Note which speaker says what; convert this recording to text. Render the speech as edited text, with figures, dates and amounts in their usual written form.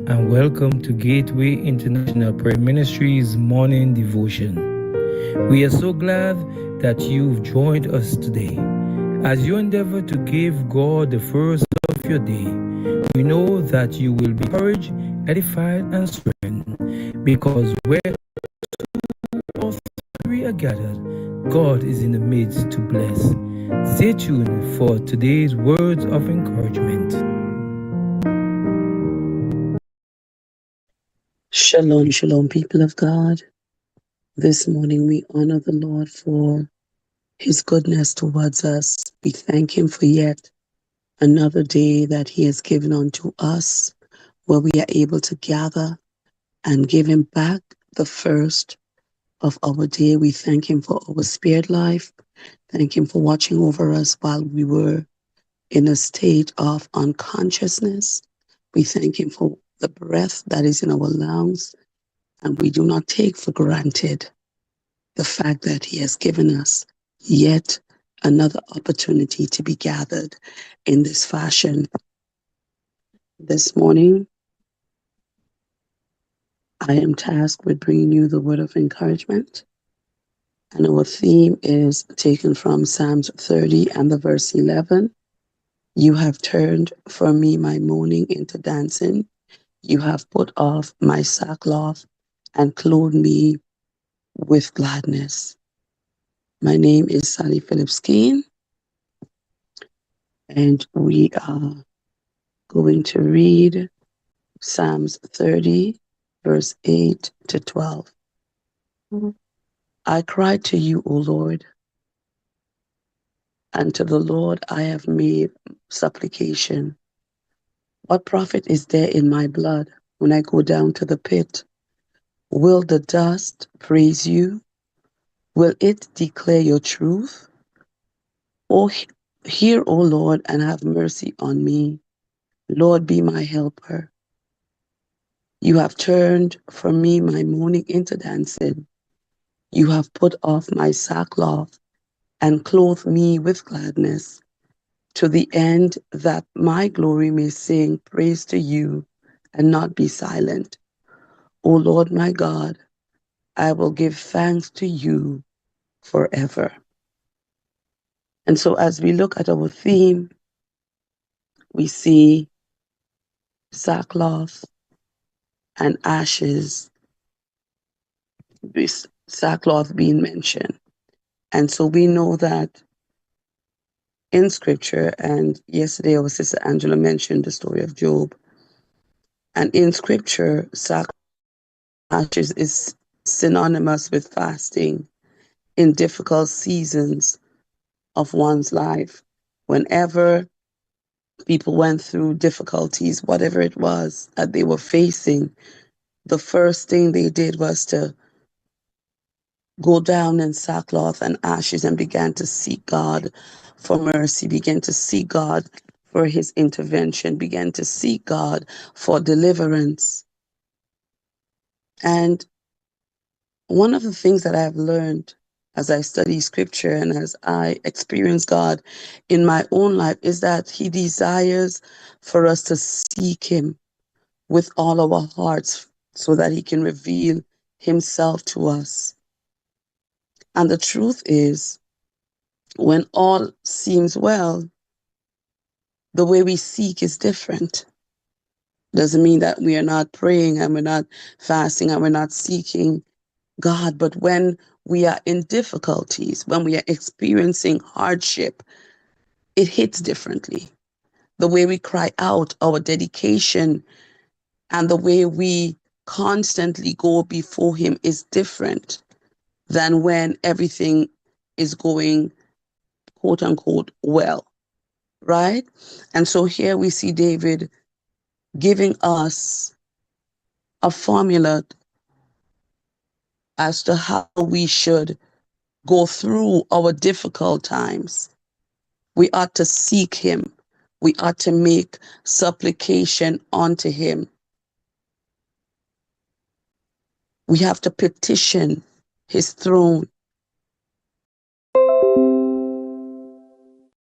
Speaker 1: and welcome to Gateway International Prayer Ministries Morning Devotion. We are so glad that you've joined us today. As you endeavor to give God the first of your day, we know that you will be encouraged, edified, and strengthened because where all three are gathered, God is in the midst to bless. Stay tuned for today's words of encouragement.
Speaker 2: Shalom, shalom, people of God. This morning we honor the Lord for His goodness towards us. We thank Him for yet another day that He has given unto us, where we are able to gather and give Him back the first of our day. We thank Him for our spirit life. Thank Him for watching over us while we were in a state of unconsciousness. We thank Him for the breath that is in our lungs, and we do not take for granted the fact that He has given us yet another opportunity to be gathered in this fashion. This morning, I am tasked with bringing you the word of encouragement, and our theme is taken from Psalms 30 and the verse 11. You have turned for me my mourning into dancing. You have put off my sackcloth and clothed me with gladness. My name is Sally Phillips Keane, and we are going to read Psalms 30, verse 8 to 12. I cried to you, O Lord, and to the Lord I have made supplication. What profit is there in my blood when I go down to the pit? Will the dust praise you? Will it declare your truth? Oh, hear, O Lord, and have mercy on me. Lord, be my helper. You have turned from me my mourning into dancing. You have put off my sackcloth and clothed me with gladness, to the end that my glory may sing praise to you and not be silent. O Lord my God, I will give thanks to you forever. And so as we look at our theme, we see sackcloth and ashes, this sackcloth being mentioned. And so we know that in scripture, and yesterday our sister Angela mentioned the story of Job, and in scripture, sackcloth and ashes is synonymous with fasting in difficult seasons of one's life. Whenever people went through difficulties, whatever it was that they were facing, the first thing they did was to go down in sackcloth and ashes and began to seek God for mercy, began to seek God for His intervention, began to seek God for deliverance. And one of the things that I've learned as I study scripture and as I experience God in my own life is that He desires for us to seek Him with all our hearts so that He can reveal Himself to us. And the truth is, when all seems well, the way we seek is different. Doesn't mean that we are not praying and we're not fasting and we're not seeking God, but when we are in difficulties, when we are experiencing hardship, it hits differently. The way we cry out, our dedication, and the way we constantly go before Him is different than when everything is going, quote unquote, well, right? And so here we see David giving us a formula as to how we should go through our difficult times. We ought to seek Him. We ought to make supplication unto Him. We have to petition His throne